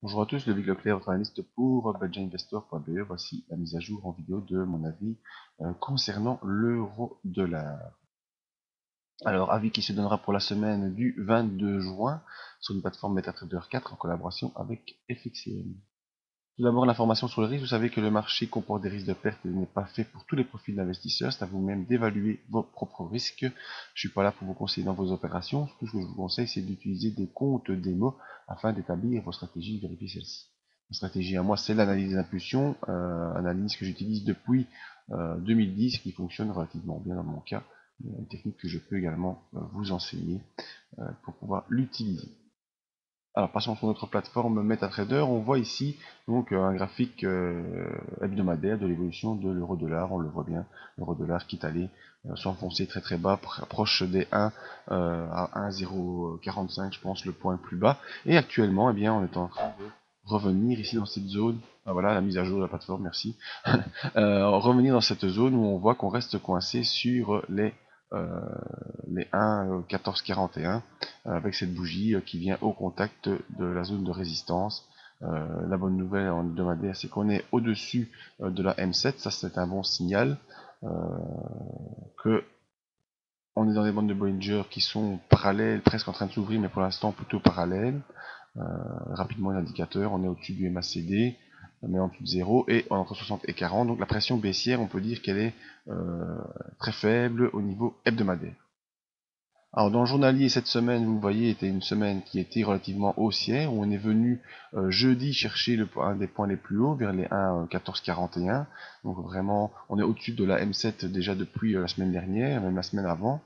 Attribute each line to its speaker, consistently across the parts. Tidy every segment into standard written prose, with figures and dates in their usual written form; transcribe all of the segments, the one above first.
Speaker 1: Bonjour à tous, Ludovic Leclerc, votre analyste pour budgetinvestor.be. Voici la mise à jour en vidéo de mon avis concernant l'euro-dollar. Alors, avis qui se donnera pour la semaine du 22 juin sur une plateforme MetaTrader 4 en collaboration avec FXCM. Tout d'abord, l'information sur le risque. Vous savez que le marché comporte des risques de perte et n'est pas fait pour tous les profils d'investisseurs. C'est à vous-même d'évaluer vos propres risques. Je ne suis pas là pour vous conseiller dans vos opérations. Tout ce que je vous conseille, c'est d'utiliser des comptes démo afin d'établir vos stratégies et de vérifier celles-ci. Ma stratégie à moi, c'est l'analyse des impulsions, analyse que j'utilise depuis 2010, qui fonctionne relativement bien dans mon cas. Une technique que je peux également vous enseigner pour pouvoir l'utiliser. Alors passons sur notre plateforme MetaTrader, on voit ici donc un graphique hebdomadaire de l'évolution de l'euro-dollar. On le voit bien, l'euro-dollar qui est allé s'enfoncer très très bas, proche des 1 à 1,045 je pense le point le plus bas. Et actuellement, eh bien, on est en train de revenir ici dans cette zone. Ah, voilà la mise à jour de la plateforme, merci. Revenir dans cette zone où on voit qu'on reste coincé sur les 1,1441 avec cette bougie qui vient au contact de la zone de résistance. La bonne nouvelle en hebdomadaire, c'est qu'on est au-dessus de la M7, ça c'est un bon signal. Que on est dans des bandes de Bollinger qui sont parallèles, presque en train de s'ouvrir, mais pour l'instant plutôt parallèles. Rapidement l'indicateur, on est au-dessus du MACD, mais en dessous de 0, et entre 60 et 40, donc la pression baissière, on peut dire qu'elle est très faible au niveau hebdomadaire. Alors dans le journalier, cette semaine, vous voyez, était une semaine qui était relativement haussière, où on est venu jeudi chercher un des points les plus hauts, vers les 1,1441. Donc vraiment, on est au-dessus de la M7 déjà depuis la semaine dernière, même la semaine avant.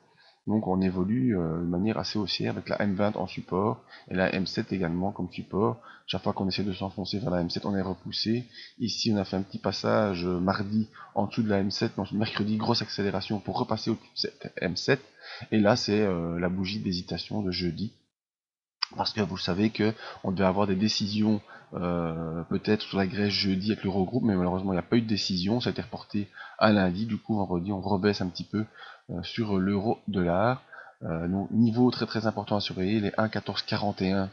Speaker 1: Donc on évolue de manière assez haussière avec la M20 en support et la M7 également comme support. Chaque fois qu'on essaie de s'enfoncer vers la M7, on est repoussé. Ici, on a fait un petit passage mardi en dessous de la M7, donc mercredi, grosse accélération pour repasser au-dessus de cette M7. Et là, c'est la bougie d'hésitation de jeudi. Parce que vous savez que on devait avoir des décisions peut-être sur la Grèce jeudi avec l'Eurogroupe, mais malheureusement il n'y a pas eu de décision, ça a été reporté à lundi. Du coup vendredi on rebaisse un petit peu sur l'euro-dollar. Donc niveau très très important à surveiller, les 1,1441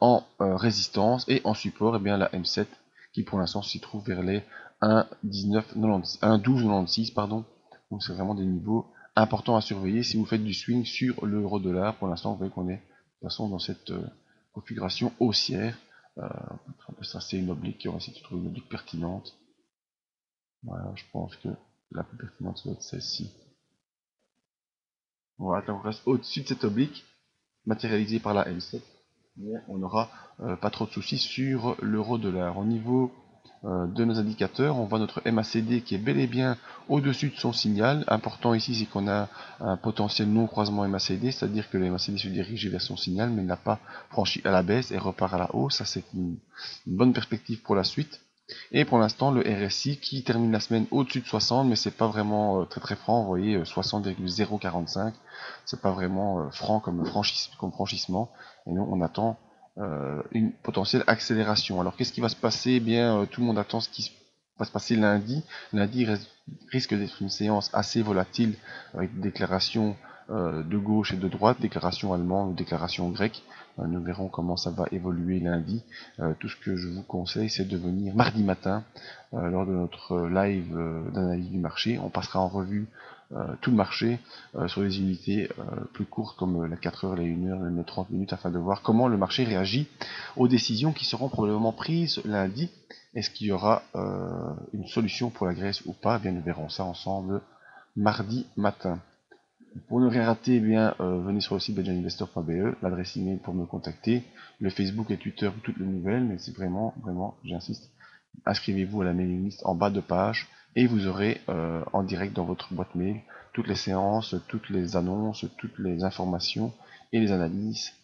Speaker 1: en résistance et en support, et bien la M7 qui pour l'instant s'y trouve vers les 1,1296 pardon. Donc c'est vraiment des niveaux importants à surveiller si vous faites du swing sur l'euro-dollar. Pour l'instant vous voyez qu'on est de toute façon dans cette configuration haussière. On peut tracer une oblique, on va essayer de trouver une oblique pertinente. Voilà, je pense que la plus pertinente ça doit être celle-ci. Voilà, donc on reste au-dessus de cette oblique, matérialisée par la M7. Mais on n'aura pas trop de soucis sur l'euro-dollar. Au niveau de nos indicateurs, on voit notre MACD qui est bel et bien au-dessus de son signal. Important ici, c'est qu'on a un potentiel non-croisement MACD, c'est-à-dire que le MACD se dirige vers son signal, mais il n'a pas franchi à la baisse et repart à la hausse. Ça, c'est une bonne perspective pour la suite. Et pour l'instant, le RSI qui termine la semaine au-dessus de 60, mais c'est pas vraiment très très franc. Vous voyez, 60,045, c'est pas vraiment franc comme franchissement. Et nous, on attend une potentielle accélération. Alors, qu'est-ce qui va se passer? Eh bien, tout le monde attend ce qui va se passer lundi. Lundi risque d'être une séance assez volatile avec des déclarations de gauche et de droite, déclaration allemande ou déclaration grecque. Nous verrons comment ça va évoluer lundi. Tout ce que je vous conseille, c'est de venir mardi matin lors de notre live d'analyse du marché. On passera en revue tout le marché sur des unités plus courtes comme la 4 heures, les 1 heure, les 30 minutes afin de voir comment le marché réagit aux décisions qui seront probablement prises lundi. Est-ce qu'il y aura une solution pour la Grèce ou pas? Eh bien, nous verrons ça ensemble mardi matin. Pour ne rien rater, eh bien, venez sur le site budgetinvestor.be, l'adresse email pour me contacter, le Facebook et Twitter pour toutes les nouvelles, mais c'est vraiment, j'insiste, inscrivez-vous à la mailing list en bas de page et vous aurez en direct dans votre boîte mail toutes les séances, toutes les annonces, toutes les informations et les analyses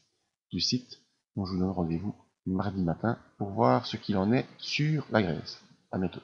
Speaker 1: du site. Donc je vous donne rendez-vous mardi matin pour voir ce qu'il en est sur la Grèce. À bientôt.